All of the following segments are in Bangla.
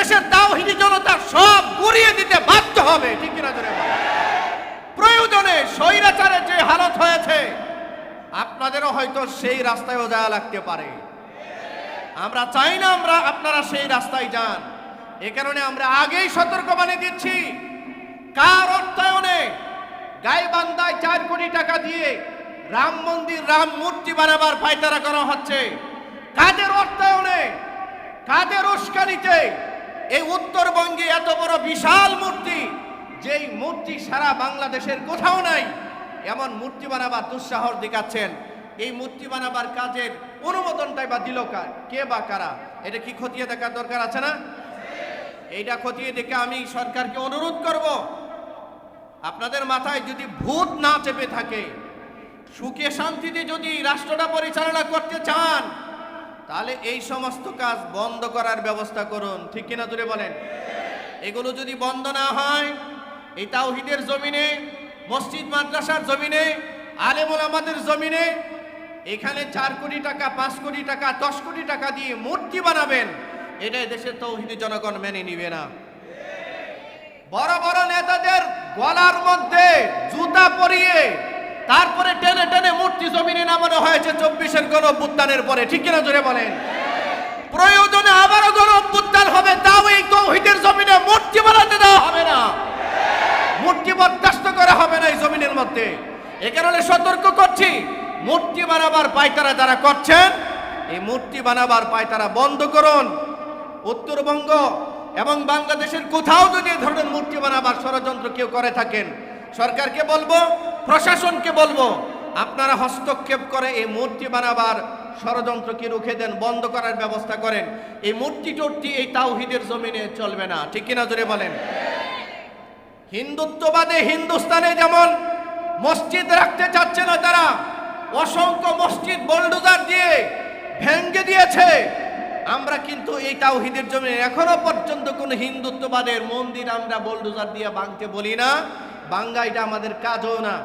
এদেশের তাওহীদি জনতা সব গুড়িয়ে দিতে বাধ্য হবে, ঠিক কিনা জোরে বলেন? প্রয়োজনে স্বৈরাচারের যে হালত হয়েছে আপনাদেরও হয়তো সেই রাস্তায়ও যাওয়া লাগতে পারে। আমরা চাই না আপনারা সেই রাস্তায় যান। এ কারণে আমরা আগেই সতর্কবাণী দিচ্ছি, কার অর্থায়নে গাইবান্ধায় 4 কোটি টাকা দিয়ে রাম মন্দির, রাম মূর্তি বানাবার পায়তারা করা হচ্ছে, কাদের অর্থায়নে, কাদের উস্কানিতে এই উত্তরবঙ্গে এত বড় বিশাল মূর্তি, যেই মূর্তি সারা বাংলাদেশের কোথাও নাই, এমন মূর্তি বানাবার দুঃসাহস দেখাচ্ছেন। এই মূর্তি বানাবার কাজের অনুমোদনটাই বা দিল কে বা কারা? এটা কি খতিয়ে দেখার দরকার আছে না? এইটা খতিয়ে দেখে আমি সরকারকে অনুরোধ করব, আপনাদের মাথায় যদি ভূত না চেপে থাকে, সুখে শান্তিতে যদি রাষ্ট্রটা পরিচালনা করতে চান, তাহলে এই সমস্ত কাজ বন্ধ করার ব্যবস্থা করুন, ঠিক কিনা জোরে বলেন? এগুলো যদি বন্ধ না হয়, এই তাওহীদের জমিনে, মসজিদ মাদ্রাসার জমিনে, আলেম ওলামাদের জমিনে এখানে 4 কোটি টাকা, 5 কোটি টাকা, 10 কোটি টাকা দিয়ে মূর্তি বানাবেন, এটা দেশের তাওহীদি জনগণ মেনে নিবে না। বড় বড় নেতাদের গলার মধ্যে জুতা পরিয়ে তারপরে টেনে টেনে মূর্তি জমিনে নামানো হয়েছে 24-এর গণঅভ্যুত্থানের পরে, ঠিক কিনা জোরে বলেন? প্রয়োজনে আবারও গণঅভ্যুত্থান হবে, তাও এই তাওহীদের জমিনে মূর্তি বানাতে দেওয়া হবে না, মূর্তি বরদাস্ত করা হবে না এই জমিনের মধ্যে। এ কারণে সতর্ক করছি, মূর্তি বানাবার পায়তারা যারা করছেন, এই মূর্তি বানাবার পায়তারা বন্ধ করুন। উত্তরবঙ্গ এবং বাংলাদেশের কোথাও যদি এই ধরনের মূর্তি বানাবার ষড়যন্ত্র কেউ করে থাকেন, সরকারকে বলবো, প্রশাসনকে বলবো, আপনারা হস্তক্ষেপ করে এই মূর্তি বানাবার ষড়যন্ত্রকে রুখে দেন, বন্ধ করার ব্যবস্থা করেন। এই মূর্তি টর্তি এই তাওহীদের জমিনে চলবে না, ঠিক কিনা জোরে বলেন? হিন্দুত্ববাদে হিন্দুস্তানে যেমন মসজিদ রাখতে চাচ্ছে না, তারা অসংখ্য মসজিদ বুলডোজার দিয়ে ভেঙে দিয়েছে। আমরা কিন্তু এই তাওহীদের জমিনে এখনো পর্যন্ত কোন হিন্দুত্ববাদের মন্দির আমরা বুলডোজার দিয়ে ভাঙতে বলি না, ভাঙা এটা আমাদের কাজও না।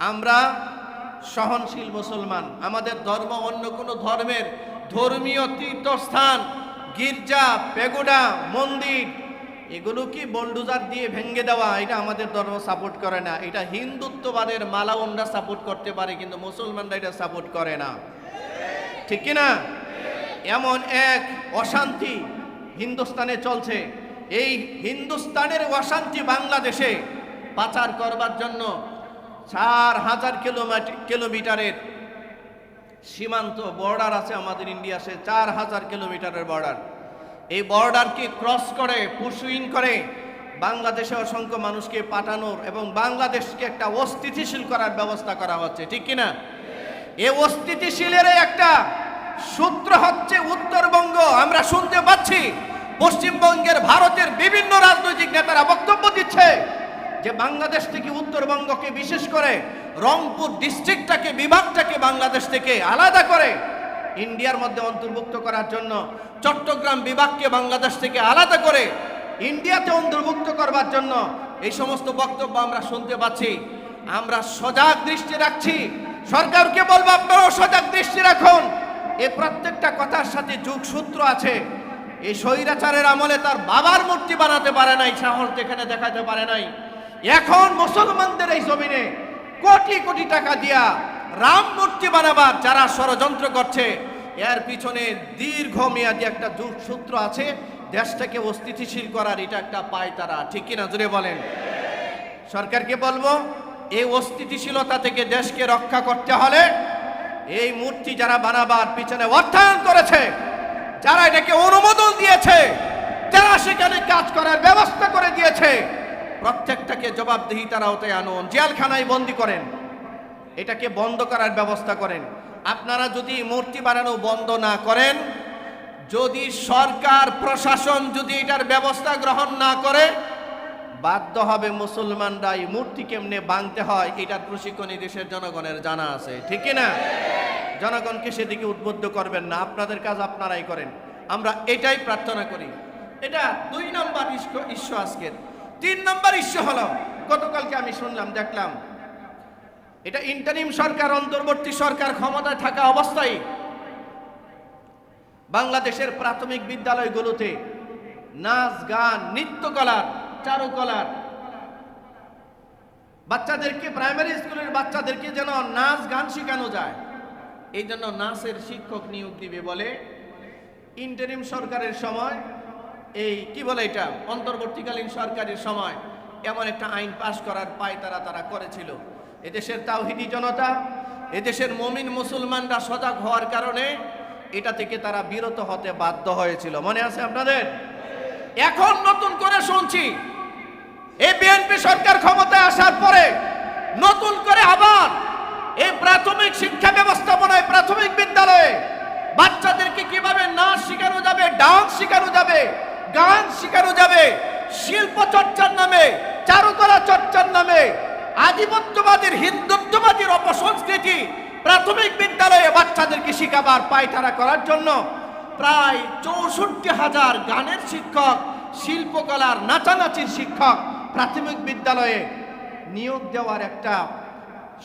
আমরা সহনশীল মুসলমান, আমাদের ধর্ম অন্য কোনো ধর্মের ধর্মীয় তীর্থস্থান, গির্জা, পেগোডা, মন্দির, এগুলো কি বুলডোজার দিয়ে ভেঙে দেওয়া, এটা আমাদের ধর্ম সাপোর্ট করে না। এটা হিন্দুত্ববাদের মালাউনরা সাপোর্ট করতে পারে, কিন্তু মুসলমানরা এটা সাপোর্ট করে না, ঠিক কিনা? এমন এক অশান্তি হিন্দুস্তানে চলছে, এই হিন্দুস্তানের অশান্তি বাংলাদেশে পাচার করবার জন্য 4000 কিলোমিটারের সীমান্ত বর্ডার আছে আমাদের ইন্ডিয়া, সে 4000 কিলোমিটারের বর্ডার। এই বর্ডারকে ক্রস করে, পুশুইন করে বাংলাদেশে অসংখ্য মানুষকে পাঠানোর এবং বাংলাদেশকে একটা অস্থিতিশীল করার ব্যবস্থা করা হচ্ছে, ঠিক কিনা? এই অস্থিতিশীলের একটা সূত্র হচ্ছে উত্তরবঙ্গ। আমরা শুনতে পাচ্ছি পশ্চিমবঙ্গের, ভারতের বিভিন্ন রাজনৈতিক নেতারা বক্তব্য দিচ্ছে যে বাংলাদেশ থেকে উত্তরবঙ্গকে, বিশেষ করে রংপুর ডিস্ট্রিক্টটাকে, বিভাগটাকে বাংলাদেশ থেকে আলাদা করে ইন্ডিয়ার মধ্যে অন্তর্ভুক্ত করার জন্য, চট্টগ্রাম বিভাগকে বাংলাদেশ থেকে আলাদা করে ইন্ডিয়াতে অন্তর্ভুক্ত করবার জন্য এই সমস্ত বক্তব্য আমরা শুনতে পাচ্ছি। আমরা সজাগ দৃষ্টি রাখছি, সরকারকে বলবো আপনারাও সজাগ দৃষ্টি রাখুন। এই প্রত্যেকটা কথার সাথে যোগসূত্র আছে। এই স্বৈরাচারের আমলে তার বাবার মূর্তি বানাতে পারে নাই, সাহস এখানে দেখাতে পারে নাই। এখন মুসলমানদের এই জমিনে কোটি কোটি টাকা দিয়া রাম মূর্তি বানাবার যারা ষড়যন্ত্র করছে, এর পিছনে দীর্ঘমেয়াদী একটা যোগসূত্র আছে, দেশটাকে অস্থিতিশীল করার এটা একটা পায়তারা, ঠিক কিনা জোরে বলেন? সরকারকে বলবো, এই অস্থিতিশীলতা থেকে দেশকে রক্ষা করতে হলে এই মূর্তি যারা বানাবার পিছনে অর্থায়ন করেছে, যারা এটাকে অনুমোদন দিয়েছে, যারা সেখানে কাজ করার ব্যবস্থা করে দিয়েছে, প্রত্যেকটাকে জবাবদিহিতার আওতায় আনুন, জেলখানায় বন্দী করেন, এটাকে বন্ধ করার ব্যবস্থা করেন। আপনারা যদি মূর্তি বানানো বন্ধ না করেন, যদি সরকার প্রশাসন যদি এটার ব্যবস্থা গ্রহণ না করে, বাধ্য হবে মুসলমানরা এই মূর্তি কেমনে ভাঙতে হয় এটার প্রশিক্ষণ এই দেশের জনগণের জানা আছে, ঠিক না? জনগণকে সেদিকে উদ্বুদ্ধ করবেন না, আপনাদের কাজ আপনারাই করেন। আমরা এটাই প্রার্থনা করি। এটা 2 নম্বর ইস্যু আজকের। 3 নম্বর ইস্যু হলো, গতকালকে আমি শুনলাম, দেখলাম, এটা ইন্টারিম সরকার, অন্তর্বর্তী সরকার ক্ষমতায় থাকা অবস্থায় বাংলাদেশের প্রাথমিক বিদ্যালয়গুলোতে নাচ গান নৃত্যকলার চারুকলার বাচ্চাদেরকে প্রাইমারি স্কুলের বাচ্চাদেরকে যেন নাচ গান শেখানো যায়, এই জন্য নাচের শিক্ষক নিয়োগ দিবে বলে ইন্টারিম সরকারের সময়, এই কি বলে এটা অন্তর্বর্তীকালীন সরকারের সময় এমন একটা আইন পাশ করার পায়তারা তারা করেছিল। এদেশের তাওহিদি জনতা, এদেশের মুমিন মুসলমানরা সজাগ হওয়ার কারণে এটা থেকে তারা বিরত হতে বাধ্য হয়েছিল। মনে আছে আপনাদের? এখন নতুন করে শুনছি এই বিএনপি সরকার ক্ষমতায় আসার পরে নতুন করে আবার এই প্রাথমিক শিক্ষা ব্যবস্থাপনায় প্রাথমিক বিদ্যালয়ে বাচ্চাদেরকে কিভাবে নাচ শেখানো যাবে, ডান্স শেখানো যাবে, গান শেখানো যাবে, শিল্প চর্চার নামে, চারুকলা চর্চার নামে আধিপত্যবাদীর হিন্দুত্ববাদীর অপসংস্কৃতি প্রাথমিক বিদ্যালয়ে বাচ্চাদেরকে শিখাবার পায়তারা করার জন্য প্রায় ৬৪,০০০ গানের শিক্ষক, শিল্পকলার নাচানাচির শিক্ষক প্রাথমিক বিদ্যালয়ে নিয়োগ দেওয়ার একটা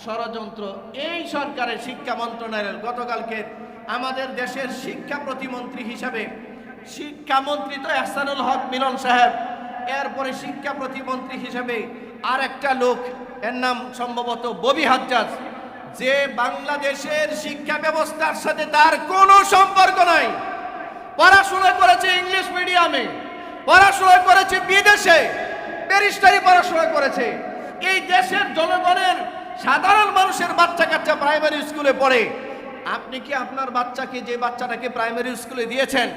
ষড়যন্ত্র এই সরকারের শিক্ষা মন্ত্রণালয়ের গতকালকে আমাদের দেশের শিক্ষা প্রতিমন্ত্রী হিসাবে, শিক্ষামন্ত্রী তো এহসানুল হক মিলন সাহেব, এরপরে শিক্ষা প্রতিমন্ত্রী হিসেবে আর একটা লোক, এর নাম সম্ভবত ববি হাজ্জাজ, যে বাংলাদেশের শিক্ষা ব্যবস্থার সাথে তার কোনো সম্পর্ক নাই। পড়াশোনা করেছে ইংলিশ মিডিয়ামে, পড়াশোনা করেছে বিদেশে, ব্যারিস্টারি পড়াশোনা করেছে। এই দেশের জনগণের সাধারণ মানুষের বাচ্চা কাচ্চা প্রাইমারি স্কুলে পড়ে। আপনি কি আপনার বাচ্চাকে, যে বাচ্চাটাকে প্রাইমারি স্কুলে দিয়েছেন,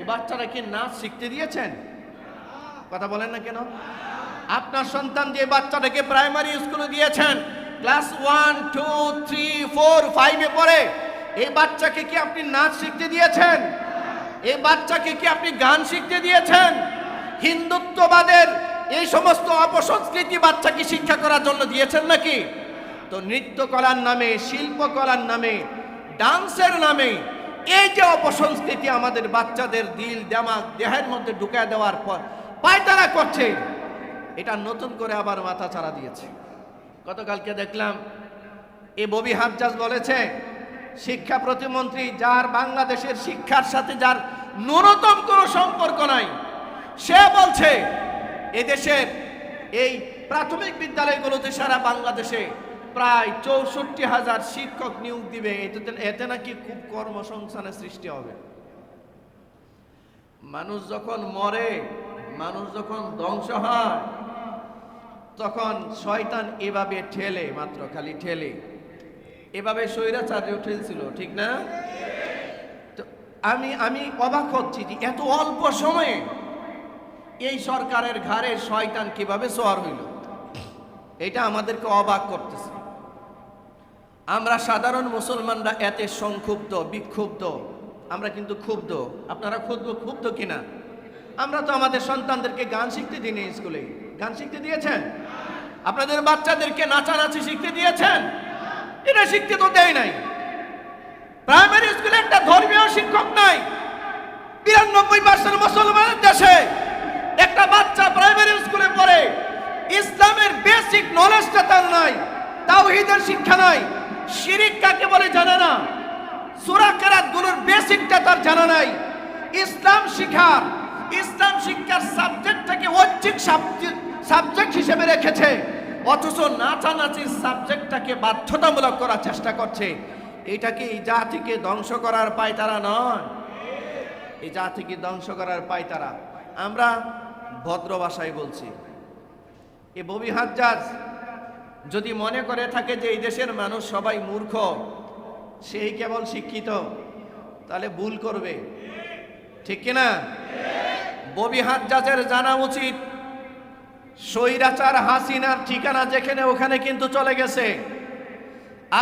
এই বাচ্চাটাকে নাচ শিখতে দিয়েছেন? কথা বলেন না কেন? আপনার সন্তান যে বাচ্চাটাকে প্রাইমারি স্কুলে দিয়েছেন, ক্লাস 1, 2, 3, 4, 5-এ পড়ে, এই বাচ্চাকে কি আপনি নাচ শিখতে দিয়েছেন? এই বাচ্চাকে কি আপনি গান শিখতে দিয়েছেন? হিন্দুত্ববাদের এই সমস্ত অপসংস্কৃতি বাচ্চাকে শিক্ষা করার জন্য দিয়েছেন নাকি? তো নৃত্যকলার নামে, শিল্পকলার নামে, ডান্সের নামে এই যে অপসংস্কৃতি আমাদের বাচ্চাদের দিল দিমাগ দেহের মধ্যে ঢুকায় দেওয়ার পর পায়তারা করছে, এটা নতুন করে আবার মাথা চাড়া দিয়েছে। গতকালকে দেখলাম এই ববি হাজ্জাজ বলেছে, শিক্ষা প্রতিমন্ত্রী, যার বাংলাদেশের শিক্ষার সাথে যার ন্যূনতম কোনো সম্পর্ক নাই, সে বলছে এদেশের এই প্রাথমিক বিদ্যালয়গুলোতে সারা বাংলাদেশে প্রায় ৬৪,০০০ শিক্ষক নিয়োগ দিবে, এতে নাকি খুব কর্মসংস্থানের সৃষ্টি হবে। মানুষ যখন মরে, মানুষ যখন ধ্বংস হয়, তখন শয়তান এভাবে ঠেলে, মাত্র খালি ঠেলে, এভাবে স্বৈরাচার্য ঠেলছিল, ঠিক না? তো আমি অবাক হচ্ছি যে এত অল্প সময়ে এই সরকারের ঘাড়ে শয়তান কিভাবে সওয়ার হইল, এটা আমাদেরকে অবাক করতেছে। আমরা সাধারণ মুসলমানরা এতে সংক্ষুব্ধ, বিক্ষুব্ধ, আমরা কিন্তু ক্ষুব্ধ। আপনারা ক্ষুব্ধ কিনা? আমরা তো আমাদের সন্তানদেরকে গান শিখতে দিই, স্কুলে গান শিখতে দিয়েছেন? আপনাদের বাচ্চাদেরকে নাচানাচি শিখতে দিয়েছেন? এটা শিখতে তো দেয় নাই। প্রাইমারি স্কুলে একটা ধর্মীয় শিক্ষক নাই। ৯২% মুসলমানের দেশে একটা বাচ্চা প্রাইমারি স্কুলে পড়ে, ইসলামের বেসিক নলেজটা তার নাই, তাওহীদের শিক্ষা নাই, শিরিক কাকে বলে জানে না, সূরা কেরাতগুলোর বেসিকটা তার জানা নাই। ইসলাম শিক্ষার সাবজেক্টটাকে ঐচ্ছিক সাবজেক্ট হিসেবে রেখেছে, অথচ নাচানাচির সাবজেক্টটাকে বাধ্যতামূলক করার চেষ্টা করছে। এটা কি এই জাতিকে ধ্বংস করার পায়তারা নয়? এই জাতিকে ধ্বংস করার পায়তারা। আমরা ভদ্র ভাষায় বলছি, এই ববি হাজ্জাজ যদি মনে করে থাকে যে এই দেশের মানুষ সবাই মূর্খ, সেই কেবল শিক্ষিত, তাহলে ভুল করবে, ঠিক কিনা? ববি হাজ্জাজের জানা উচিত স্বৈরাচার হাসিনার ঠিকানা যেখানে, ওখানে কিন্তু চলে গেছে।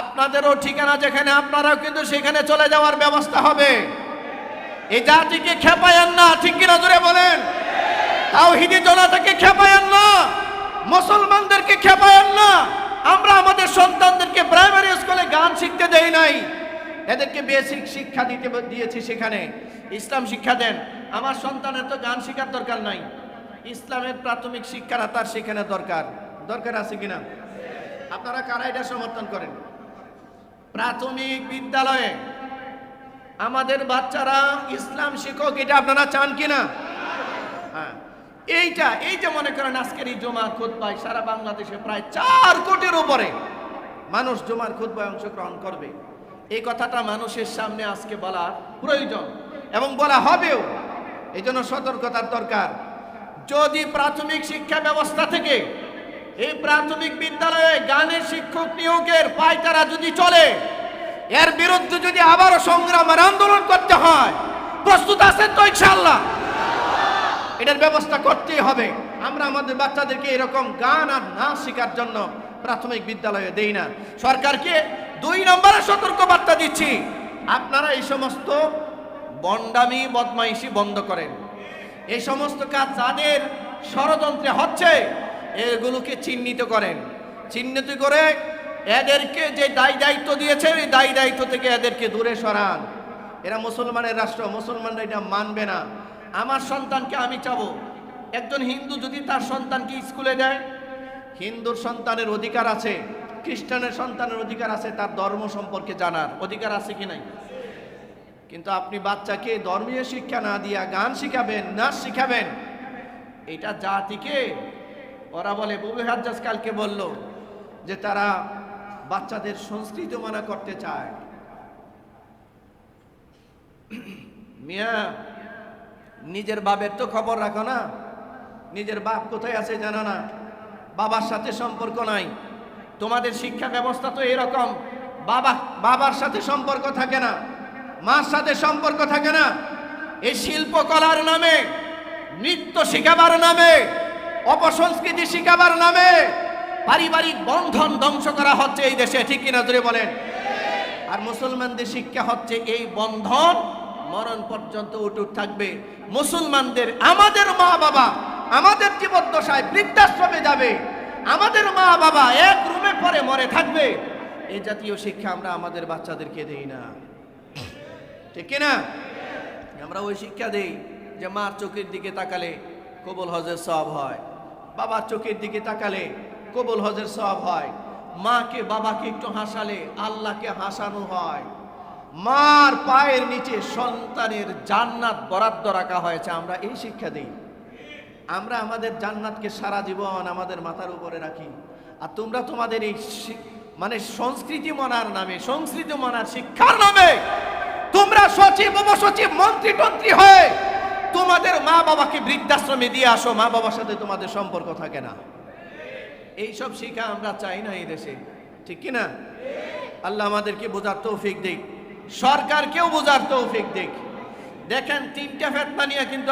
আপনাদেরও ঠিকানা যেখানে, আপনারাও কিন্তু সেখানে চলে যাওয়ার ব্যবস্থা হবে। এই জাতিকে খেপায়েন না, ঠিক কিনা জোরে বলেন? তাওহীদি জনতাকে খেপায়েন না, মুসলমানদেরকে খেপায়েন না। আমরা আমাদের সন্তানদেরকে প্রাইমারি স্কুলে গান শিখতে দেই নাই, এদেরকে বেসিক শিক্ষা দিয়েছি, সেখানে ইসলাম শিক্ষা দেন। আমার সন্তানের তো গান শেখার দরকার নাই, ইসলামের প্রাথমিক শিক্ষাটা তার সেখানে দরকার আছে কিনা? আপনারা কারা এটা সমর্থন করেন? প্রাথমিক বিদ্যালয়ে আমাদের বাচ্চারা ইসলাম শিক্ষক, এটা আপনারা চান কিনা? হ্যাঁ, এই যে মনে করেন আজকের এই জুমার খুতবায় সারা বাংলাদেশে প্রায় 4 কোটির উপরে মানুষ জুমার খুতবায় অংশগ্রহণ করবে, এই কথাটা মানুষের সামনে আজকে বলা প্রয়োজন এবং বলা হবেও। এই জন্য সতর্কতার দরকার। যদি প্রাথমিক শিক্ষা ব্যবস্থা থেকে এই প্রাথমিক বিদ্যালয়ে গানের শিক্ষক নিয়োগের পায়তারা যদি চলে, এর বিরুদ্ধে যদি আবারও সংগ্রাম আর আন্দোলন করতে হয়, প্রস্তুত আছেন তো ইনশাআল্লাহ? এটার ব্যবস্থা করতেই হবে। আমরা আমাদের বাচ্চাদেরকে এরকম গান আর নাচ শেখার জন্য প্রাথমিক বিদ্যালয়ে দেই না। সরকারকে 2 নম্বরে সতর্ক বার্তা দিচ্ছি, আপনারা এই সমস্ত বন্ডামি বদমাইশি বন্ধ করেন। এই সমস্ত কাজ যাদের ষড়যন্ত্রে হচ্ছে এগুলোকে চিহ্নিত করেন, চিহ্নিত করে এদেরকে যে দায়িত্ব দিয়েছে এই দায়িত্ব থেকে এদেরকে দূরে সরান। এরা মুসলমানের রাষ্ট্র, মুসলমানরা এটা মানবে না। আমার সন্তানকে আমি চাবো, একজন হিন্দু যদি তার সন্তানকে স্কুলে দেয়, হিন্দুর সন্তানের অধিকার আছে, খ্রিস্টানের সন্তানের অধিকার আছে তার ধর্ম সম্পর্কে জানার অধিকার আছে কি নাই? কিন্তু আপনি বাচ্চাকে ধর্মীয় শিক্ষা না দিয়া গান শিখাবেন, নাচ শিখাবেন, এটা জাতিকে, ওরা বলে বুবু হাজ্জাজ কালকে বলল যে তারা বাচ্চাদের সংস্কৃতি মানা করতে চায়। মিয়া, নিজের বাপের তো খবর রাখো না, নিজের বাপ কোথায় আছে জানো না, বাবার সাথে সম্পর্ক নাই। তোমাদের শিক্ষা ব্যবস্থা তো এরকম, বাবার সাথে সম্পর্ক থাকে না, মার সাথে সম্পর্ক থাকে না। এই শিল্পকলার নামে, নৃত্য শিখাবার নামে, অপসংস্কৃতি শিখাবার নামে পারিবারিক বন্ধন ধ্বংস করা হচ্ছে এই দেশে, ঠিক কিনা জোরে বলেন? আর মুসলমানদের শিক্ষা হচ্ছে এই বন্ধন মরণ পর্যন্ত অটুট থাকবে। মুসলমানদের, আমাদের মা বাবা আমাদের জীবদ্দশায় বৃদ্ধাশ্রমে যাবে, আমাদের মা বাবা এক রুমে পরে মরে থাকবে, এই জাতীয় শিক্ষা আমরা আমাদের বাচ্চাদেরকে দেই না, ঠিক কিনা? আমরা ওই শিক্ষা দেই যে মার চোখের দিকে তাকালে কবুল হজের সওয়াব হয়, বাবার চোখের দিকে তাকালে কবুল হজের সওয়াব হয়, মাকে বাবাকে একটু হাসালে আল্লাহকে হাসানো হয়, মার পায়ের নিচে সন্তানের জান্নাত বরাদ্দ রাখা হয়েছে। আমরা এই শিক্ষা দিই। আমরা আমাদের জান্নাতকে সারা জীবন আমাদের মাথার উপরে রাখি, আর তোমরা তোমাদের এই মানে সংস্কৃতি মানার নামে, সংস্কৃতি মানার শিক্ষার নামে তোমরা সচিব, উপসচিব, মন্ত্রী টন্ত্রী হয়ে তোমাদের মা বাবাকে বৃদ্ধাশ্রমে দিয়ে আসো, মা বাবার সাথে তোমাদের সম্পর্ক থাকে না। এইসব শিক্ষা আমরা চাই না এই দেশে, ঠিক কিনা? আল্লাহ আমাদেরকে বোঝার তৌফিক দিক, সরকারকেও বোঝার তৌফিক দিক। দেখেন 3টা ফেতনা নিয়ে কিন্তু